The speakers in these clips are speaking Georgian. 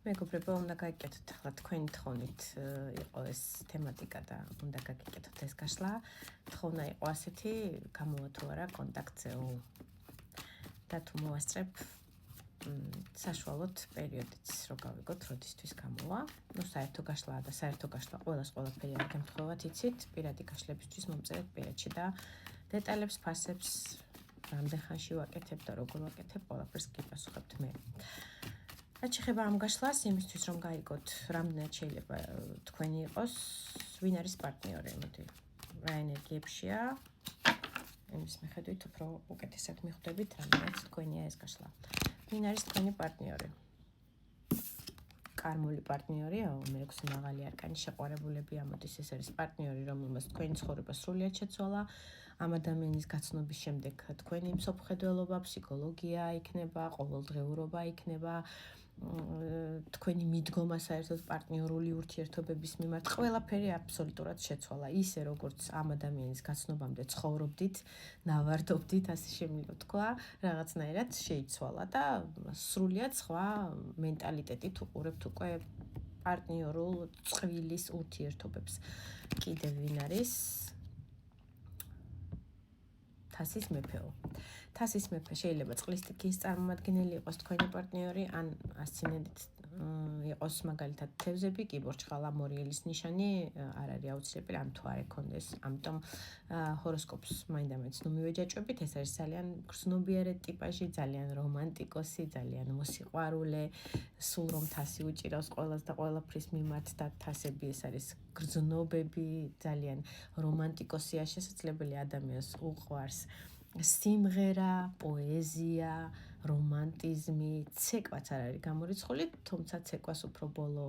მეგობრებო, უნდა გაიგეთოთ ახლა თქვენი თხოვნით იყო ეს თემატიკა და უნდა გაიგეთოთ ეს გაშლა. თხოვნა იყო ასეთი, გამოვა თუ არა კონტაქტზეო. და თუ მოვასწრებ საშუალოდ პერიოდიც რო გავიგოთ, როდისთვის გამოვა. ნუ საერთო გაშლაა და საერთო გაშლა ყველას ყველაფერი არ გემთხოვათ, იცით, პირადი გაშლებისთვის მომწერეთ პირადში და დეტალებს, ფასებს, რამდენ ხანში ვაკეთებ და როგორ ვაკეთებ, ყველაფერს გიპასუხებთ მე. რაც შეხება ამ გაშლას, იმისთვის რომ გაიგოთ, რამდენად შეიძლება თქვენი იყოს, ვინ არის პარტნიორი, მოდი, რა ენერგიებშია, იმის მიხედვით უფრო უკეთესად მიხვდებით, რამდენად თქვენია ეს გაშლა. ვინ არის თქვენი პარტნიორი? კარმული პარტნიორია, მე-6 მაღალი არკანი შეყვარებულები, ამოდის ეს არის პარტნიორი, რომელმაც თქვენი ცხოვრება სრულიად შეცვალა. ამ ადამიანის გაცნობის შემდეგ თქვენი მსოფლმხედველობა, ფსიქოლოგია იქნება, ყოველდღიურობა იქნება, თქვენი მიდგომა საერთოდ პარტნიორული ურთიერთობების მიმართ ყველაფერი აბსოლუტურად შეცვალა. ისე როგორც ამ ადამიანის გაცნობამდე ცხოვრობდით, ნავარდობდით, ასე შემიძლია თქვა, რაღაცნაირად შეიცვალა და სრულიად სხვა მენტალიტეტით უყურებთ უკვე პარტნიორულ წყვილის ურთიერთობებს. კიდევ ვინ არის? თასის მეფეო. თასის მეფე შეიძლება წყლის სტიქიის წარმომადგენელი იყოს თქვენი პარტნიორი, ან ასცინედით იყოს მაგალითად თევზები, კიბორჩხალა, მორიელის ნიშანი არ არის აუცილებელი, ამ თუ არ ეკონდეს. ამიტომ ჰოროსკოპს მაინდამაინც ნუ მივეჯაჭვებით, ეს არის ძალიან გრძნობიარე ტიპაჟი, ძალიან რომანტიკოსი, ძალიან მოსიყვარულე, სულ რომ თასი უჭირავს ყველას და ყველაფრის მიმართ და თასები ეს არის გრძნობები, ძალიან რომანტიკოსია, შესაძლებელი ადამიანს უყვარს სიმღერა, პოეზია, რომანტიზმი, ცეკვაც არ არის გამორიცხული, თუმცა ცეკვას უფრო ბოლო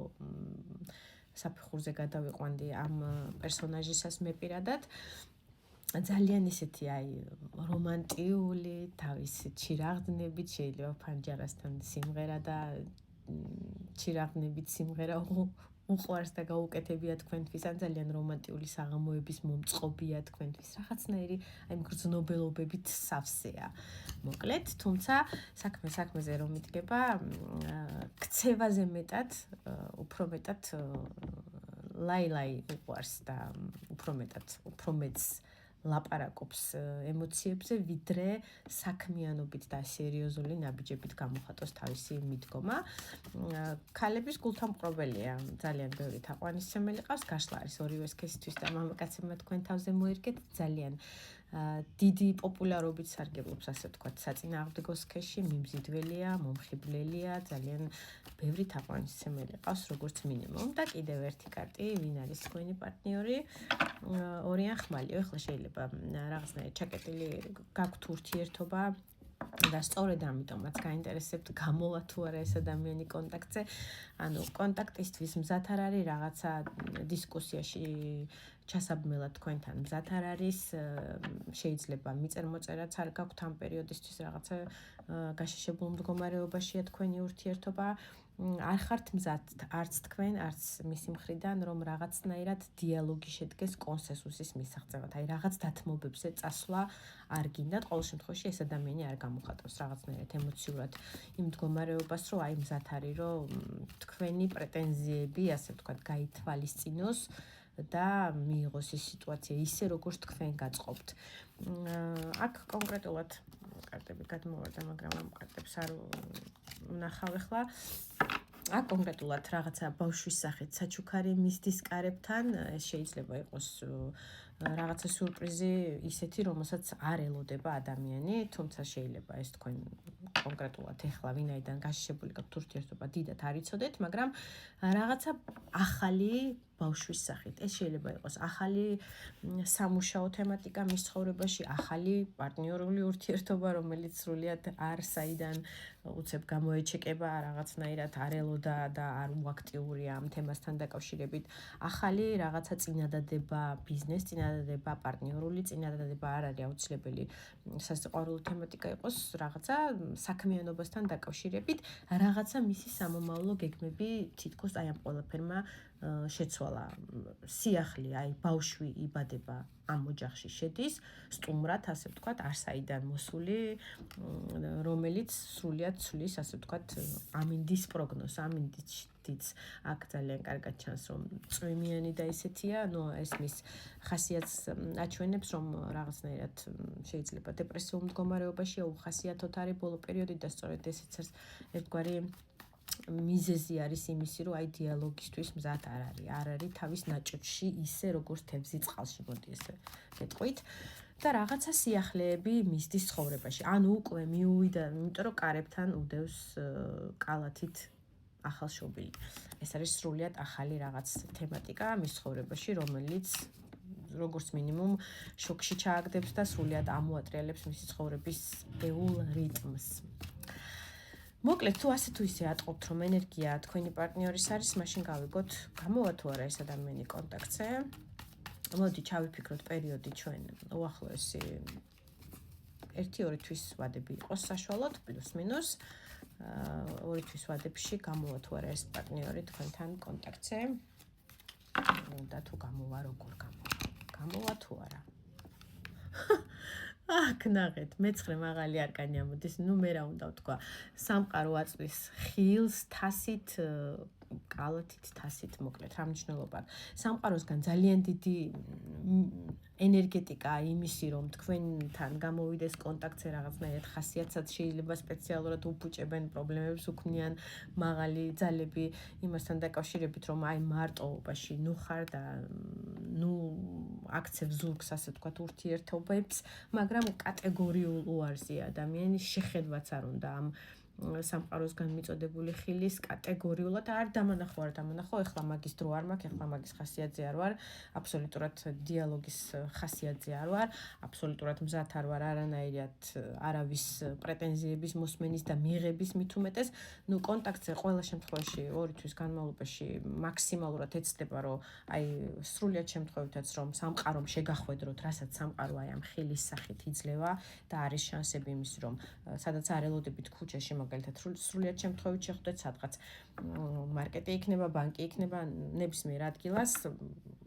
საფეხურზე გადავიყვანდი ამ პერსონაჟისას მე პირადად. ძალიან ისეთი რომანტიული, თავისი ჩირაღდნებით შეიძლება ფანჯარასთან სიმღერა და ჩირაღდნებით სიმღერა უყვარს და გაუკეთებია თქვენთვის, ან ძალიან რომანტიული საღამოების მომწყობია თქვენთვის, რაღაცნაირი მგრძნობელობებით სავსეა. მოკლედ, თუმცა საქმეზე რომ მიდგება, ქცევაზე მეტად, უფრო მეტად ლაილაი უყვარს და უფრო მეტს ლაპარაკობს ემოციებზე, ვიდრე საქმიანობით და სერიოზული ნაბიჯებით გამოხატოს თავისი მიდგომა. ქალების გულთამყრობელია, ძალიან ბევრი თაყვანისმცემელი ყავს, გაშლა არის ორივე სქესისთვის და მამაკაცებმა თქვენ თავზე მოერგეთ, ძალიან დიდი პოპულარობით სარგებლობს, ასე ვთქვათ, საწინააღმდეგო სქესში, მიმზიდველია, მომხიბვლელია, ძალიან ბევრი თაყვანისმცემელი ყავს, როგორც მინიმუმ. და კიდევ ერთი კარტი, ვინ არის თქვენი პარტნიორი? ორი ან ხმალი. ეხლა შეიძლება რაღაცნაირად ჩაკეტილი გაქვთ ურთიერთობა და სწორედ ამიტომაც გაინტერესებთ გამოვა თუ არა ეს ადამიანი კონტაქტზე. ანუ კონტაქტისთვის მზად არ არის, რაღაცა დისკუსიაში ჩასაბმელად თქვენთან მზად არ არის, შეიძლება მიწერმოწერაც არ გაქვთ ამ პერიოდისთვის, რაღაცა გაშიშებულ მდგომარეობაშია თქვენი ურთიერთობა. არ ხართ მზად, არც თქვენ, არც მისი მხრიდან, რომ რაღაცნაირად დიალოგი შედგეს კონსენსუსის მისაღწევად. რაღაც დათმობებზე წასვლა არ გინდათ, ყოველ შემთხვევაში ეს ადამიანი არ გამოხატავს რაღაცნაირად ემოციურად იმ მდგომარეობას, რომ მზად არის, რომ თქვენი პრეტენზიები, ასე ვთქვათ, გაითვალისწინოს და მიიღოს ის სიტუაცია ისე, როგორც თქვენ გაწყობთ. აქ კონკრეტულად კარტები გადმოვარდა, მაგრამ ამ კარტებს არ ვნახავ ახლა. აქ კონკრეტულად რაღაცა ბავშვის სახით საჩუქარი მისდის კარებთან, ეს შეიძლება იყოს რაღაცა სიურპრიზი ისეთი, რომელსაც არ ელოდება ადამიანი, თუმცა შეიძლება ეს თქვენ კონკრეტულად ახლა ვინაიდან გაშიშებული გაქვთ ურთიერთობა, დიდად არ იცოდეთ, მაგრამ რაღაცა ახალი ბავშვის სახით. ეს შეიძლება იყოს ახალი სამუშაო თემატიკა მის ცხოვრებაში, ახალი პარტნიორული ურთიერთობა, რომელიც სრულიად არ საიდან უცებ გამოეჩეკება, რაღაცნაირად არ ელოდა და არ უაქტიურია ამ თემასთან დაკავშირებით. ახალი რაღაცა წინადადება, ბიზნეს წინადადება, პარტნიორული წინადადება არ არის აუცილებელი სასიყვარულო თემატიკა იყოს, რაღაცა საქმიანობასთან დაკავშირებით, რაღაცა მისი სამომავლო გეგმები თითქოს ამ ყველაფერმა შეცვალა სიახლე, აი ბავშვი იბადება ამ ოჯახში შედის სტუმრად, ასე ვთქვათ, არსაიდან მოსული, რომელიც სრულიად ცვლის, ასე ვთქვათ, ამინდის პროგნოზს, ამინდიც აქ ძალიან კარგად ჩანს, რომ წვიმიანი და ისეთია, ეს მის ხასიათს აჩვენებს, რომ რაღაცნაირად შეიძლება დეპრესიულ მდგომარეობაშია, უხასიათოდ არის ბოლო პერიოდი და სწორედ ესეც ერთგვარი მიზეზი არის იმისი, რომ აი დიალოგისთვის მზად არ არის თავის ნაჭრში ისე როგორც თევზი წყალში, მოდი ესე მეტყვით. და რაღაცა სიახლეები მისდის ცხოვრებაში. ანუ უკვე მიუვიდა, იმიტომ რომ კარებთან უდევს კალათით ახალშობილი. ეს არის სრულიად ახალი რაღაც თემატიკა მის ცხოვრებაში, რომელიც როგორც მინიმუმ შოკში ჩააგდებს და სრულიად ამოატრიალებს მისი ცხოვრების ეულ რიტმს. მოკლედ, თუ ასე თუ ისე ატყობთ, რომ ენერგია თქვენი პარტნიორის არის, მაშინ გავიგოთ, გამოვა თუ არა ეს ადამიანი კონტაქტზე. მოდი ჩავიფიქროთ პერიოდი ჩვენ უახლოესი 1-2 თვის ვადები იყოს საშუალოდ, პლუს-მინუს. 2 თვის ვადებში გამოვა თუ არა ეს პარტნიორი თქვენთან კონტაქტზე. და თუ გამოვა, როგორ გამოვა თუ არა. აქ ნახეთ, მეცხრე მაღალი არკანი ამოდის, მე რა უნდა ვთქვა, სამყარო აწვის ხილს, თასით, კალათით, თასით, მოკლედ, რა მნიშვნელობა აქვს. სამყაროსგან ძალიან დიდი ენერგეტიკა იმისი, რომ თქვენთან გამოვიდეს კონტაქტზე რაღაცნაირად ხასიათსაც შეიძლება სპეციალურად უფუჭებენ, პრობლემებს უქმნიან, მაღალი ძალები იმასთან დაკავშირებით, რომ აი მარტოობაში ხარ და აქცევს ზურგს, ასე ვთქვათ, ურთიერთობებს, მაგრამ კატეგორიულ უარზია ადამიანის შეხედვაც არ უნდა ამ სამყაროსგან მიწოდებული ხილის კატეგორიულად არ დამანახო, ეხლა მაგის დრო არ მაქვს, ეხლა მაგის ხასიათზე არ ვარ, აბსოლუტურად დიალოგის ხასიათზე არ ვარ, აბსოლუტურად მზად არ ვარ არანაირად არავის პრეტენზიების მოსმენის და მიღების მით უმეტეს, კონტაქტზე ყველა შემთხვევაში 2 თვის განმავლობაში მაქსიმალურად ეცდება, რომ აი სრულიად შემთხვევითაც რომ სამყარომ შეგახვედროთ, რასაც სამყარო აი ამ ხილის სახით იძლევა და არის შანსები იმის, რომ სადაც არ ელოდებით ქუჩაში მაგალითად სრულიად შემთხვევით შეხვდეთ სადღაც მარკეტი იქნება, ბანკი იქნება, ნებისმიერ ადგილას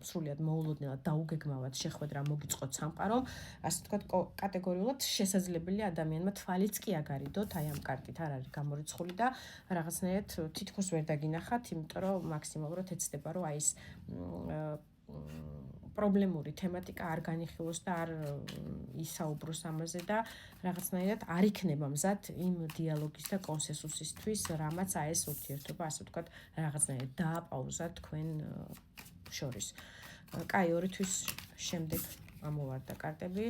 სრულიად მოულოდნელად დაუგეგმავად შეხვედრა მოგიწყოთ სამყარომ, ასე ვთქვათ, კატეგორიულად შესაძლებელია ადამიანმა თვალიც კი აგარიდოთ, აი ამ კარტით არ არის გამორიცხული და რაღაცნაირად თითქოს ვერ დაგინახათ, იმიტომ რომ მაქსიმალურად ეცდება, რომ აი ეს პრობლემური თემატიკა არ განიხილოს და არ ისაუბროს ამაზე და რაღაცნაირად არ იქნება მზად იმ დიალოგის და კონსენსუსისთვის, რამაც აი ეს ურთიერთობა, ასე ვთქვათ, რაღაცნაირად დააპაუზა თქვენ შორის. კაი, 2 თვის შემდეგ ამოვარდა კარტები.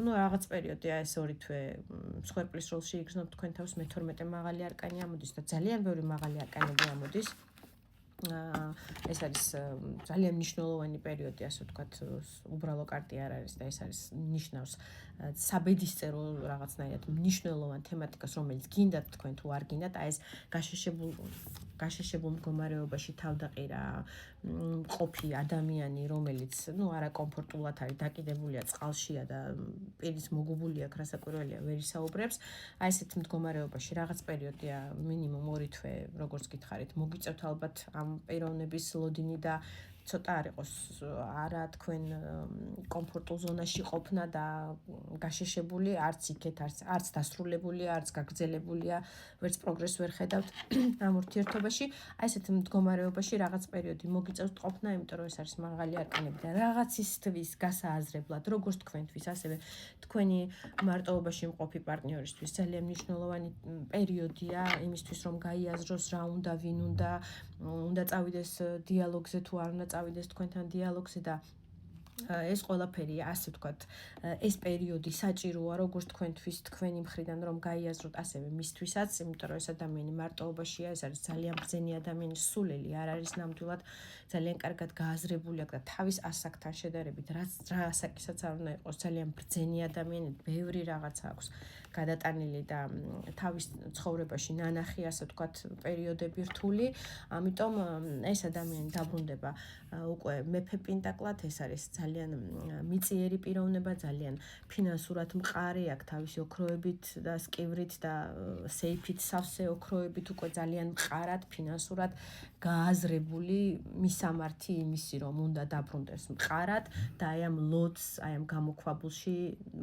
რაღაც პერიოდი ეს 2 თვე მსხვერპლის როლში იგრძნობ თქვენ თავს, მე-12 მაღალი არკანი ამოდის და ძალიან ბევრი მაღალი არკანები ამოდის. ეს არის ძალიან მნიშვნელოვანი პერიოდი, ასე ვთქვათ, უბრალო კარტი არ არის და ეს არის ნიშნავს საბედისწერო რაღაცნაირად მნიშვნელოვან თემატიკას, რომელიც გინდათ თქვენ თუ არ გინდათ, აი ეს გაშეშებულ მდგომარეობაში თავდაყირა ყოფი ადამიანი, რომელიც არაკომფორტულად არის, დაკიდებულია წყალშია და პირის მოგუბული აქვს, რასაკვირველია, ვერ ისაუბრებს. აი ესეთ მდგომარეობაში რაღაც პერიოდია, მინიმუმ 2 თვე, როგორც გითხარით, მოგიწევთ ალბათ ამ პიროვნების ლოდინი და ცოტა არ იყოს არა თქვენ კომფორტულ ზონაში ყოფნა და გაშეშებული, არც იქეთ, არც დასრულებულია, არც გაგრძელებულია, ვერც პროგრესს ვერ ხედავთ ამ ურთიერთობაში. აი ესეთ მდგომარეობაში რაღაც პერიოდი მოგიწევთ ყოფნა, იმიტომ რომ ეს არის მაღალი არკანები და რაღაცისთვის გასააზრებლად, როგორც თქვენთვის, ასევე თქვენი მარტოობაში მყოფი პარტნიორისთვის ძალიან მნიშვნელოვანი პერიოდია იმისთვის, რომ გაიაზროს რა უნდა, ვინ უნდა წავიდეს დიალოგზე თუ არ უნდა წავიდეს თქვენთან დიალოგზე და ეს ყველაფერი, ასე ვთქვათ, ეს პერიოდი საჭიროა როგორც თქვენთვის, თქვენი მხრიდან რომ გაიაზროთ, ასევე მისთვისაც, იმიტომ რომ ეს ადამიანი მარტოობაშია, ეს არის ძალიან ბრძენი ადამიანი, სულელი არ არის ნამდვილად, ძალიან კარგად გააზრებული აქვს და თავის ასაკთან შედარებით, რა ასაკისაც არ უნდა იყოს, ძალიან ბრძენი ადამიანი, ბევრი რაღაცა აქვს. გადატანილი და თავის ცხოვრებაში ნანახი, ასე ვთქვათ, პერიოდები რთული, ამიტომ ეს ადამიანი დაბრუნდება უკვე მეფე პენტაკლად, ეს არის ძალიან მიწიერი პიროვნება, ძალიან ფინანსურად მყარი, აქ თავისი ოქროებით და სკივრით და სეიფით სავსე ოქროებით უკვე ძალიან მყარად ფინანსურად გააზრებული მისამართი იმისი, რომ უნდა დაბრუნდეს მყარად და აი ამ ლოდს, აი ამ გამოქვაბულში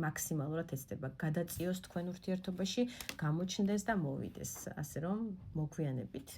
მაქსიმალურად ეცდება გადაწიოს თქვენ ურთიერთობაში, გამოჩნდეს და მოვიდეს, ასე რომ მოგვიანებით